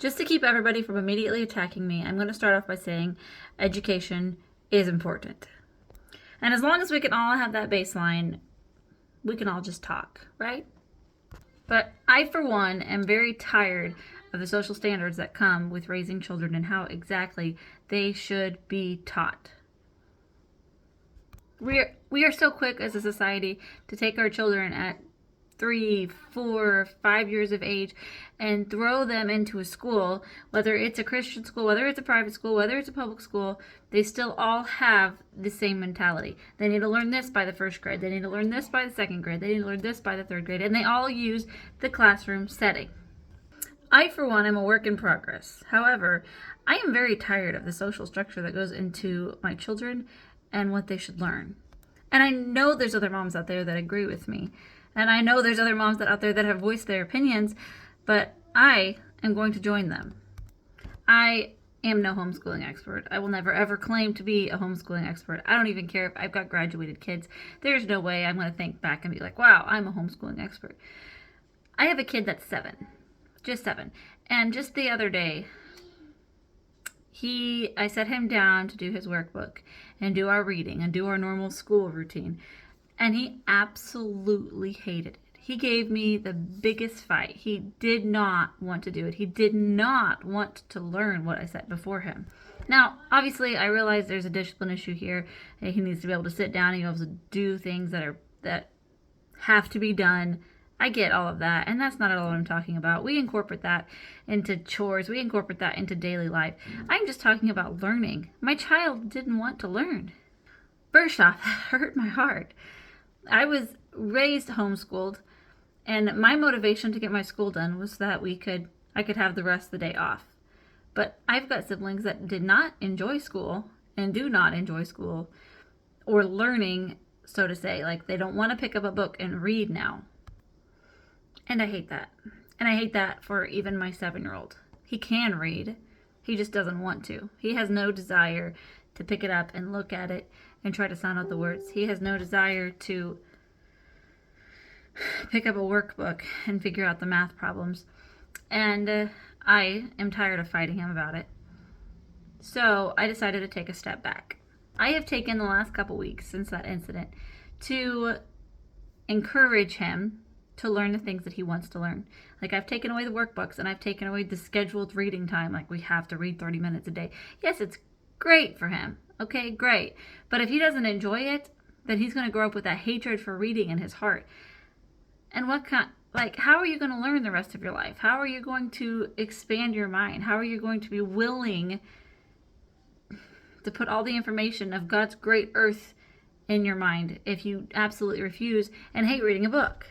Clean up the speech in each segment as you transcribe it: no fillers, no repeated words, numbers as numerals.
Just to keep everybody from immediately attacking me, I'm going to start off by saying education is important. And as long as we can all have that baseline, we can all just talk, right? But I, for one, am very tired of the social standards that come with raising children and how exactly they should be taught. We are so quick as a society to take our children at 3, 4, 5 years of age and throw them into a school, whether it's a Christian school, whether it's a private school, whether it's a public school. They still all have the same mentality. They need to learn this by the first grade. They need to learn this by the second grade. They need to learn this by the third grade. And they all use the classroom setting. I, for one, am a work in progress. However, I am very tired of the social structure that goes into my children and what they should learn. And I know there's other moms out there that agree with me. And I know there's other moms out there that have voiced their opinions, but I am going to join them. I am no homeschooling expert. I will never ever claim to be a homeschooling expert. I don't even care if I've got graduated kids. There's no way I'm going to think back and be like, wow, I'm a homeschooling expert. I have a kid that's 7, just 7. And just the other day, I set him down to do his workbook and do our reading and do our normal school routine. And he absolutely hated it. He gave me the biggest fight. He did not want to do it. He did not want to learn what I said before him. Now, obviously, I realize there's a discipline issue here. He needs to be able to sit down and be able to do things that have to be done. I get all of that, and that's not at all what I'm talking about. We incorporate that into chores. We incorporate that into daily life. I'm just talking about learning. My child didn't want to learn. First off, that hurt my heart. I was raised homeschooled, and my motivation to get my school done was that I could have the rest of the day off. But I've got siblings that did not enjoy school and do not enjoy school or learning, so to say. Like, they don't want to pick up a book and read now. And I hate that. And I hate that for even my 7-year-old. He can read. He just doesn't want to. He has no desire to pick it up and look at it and try to sound out the words. He has no desire to pick up a workbook and figure out the math problems. And I am tired of fighting him about it. So I decided to take a step back. I have taken the last couple weeks since that incident to encourage him to learn the things that he wants to learn. Like, I've taken away the workbooks and I've taken away the scheduled reading time. Like, we have to read 30 minutes a day. Yes, it's great for him. Okay, great. But if he doesn't enjoy it, then he's going to grow up with that hatred for reading in his heart. And how are you going to learn the rest of your life? How are you going to expand your mind? How are you going to be willing to put all the information of God's great earth in your mind if you absolutely refuse and hate reading a book?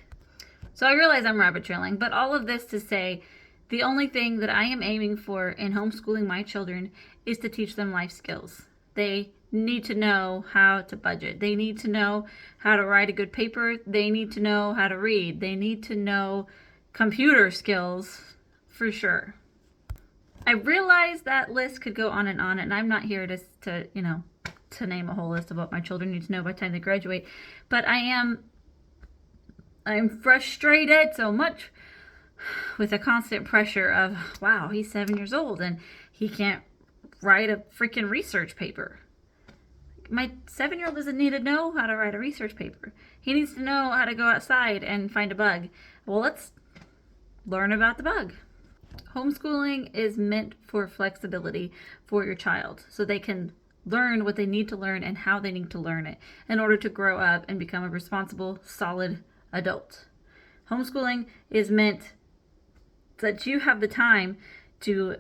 So I realize I'm rabbit trailing, but all of this to say, the only thing that I am aiming for in homeschooling my children is to teach them life skills. They need to know how to budget. They need to know how to write a good paper. They need to know how to read. They need to know computer skills for sure. I realize that list could go on, and I'm not here to name a whole list of what my children need to know by the time they graduate, but I'm frustrated so much with the constant pressure of, wow, he's 7 years old and he can't write a freaking research paper. My 7-year-old doesn't need to know how to write a research paper. He needs to know how to go outside and find a bug. Well, let's learn about the bug. Homeschooling is meant for flexibility for your child so they can learn what they need to learn and how they need to learn it in order to grow up and become a responsible, solid adult. Homeschooling is meant that you have the time to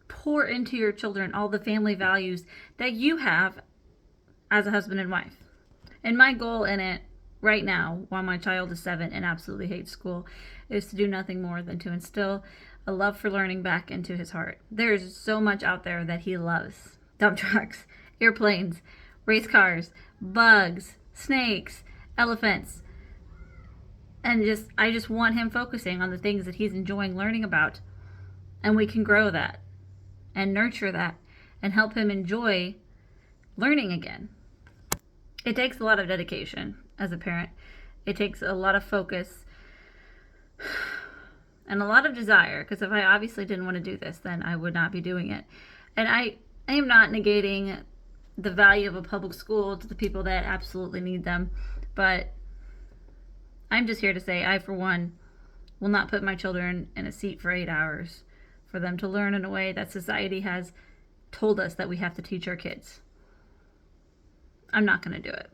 pour into your children all the family values that you have as a husband and wife. And my goal in it right now, while my child is 7 and absolutely hates school, is to do nothing more than to instill a love for learning back into his heart. There is so much out there that he loves. Dump trucks, airplanes, race cars, bugs, snakes, elephants. And I just want him focusing on the things that he's enjoying learning about. And we can grow that and nurture that and help him enjoy learning again. It takes a lot of dedication as a parent. It takes a lot of focus. and a lot of desire, because if I obviously didn't want to do this, then I would not be doing it. And I am not negating the value of a public school to the people that absolutely need them, but I'm just here to say I, for one, will not put my children in a seat for 8 hours for them to learn in a way that society has told us that we have to teach our kids. I'm not going to do it.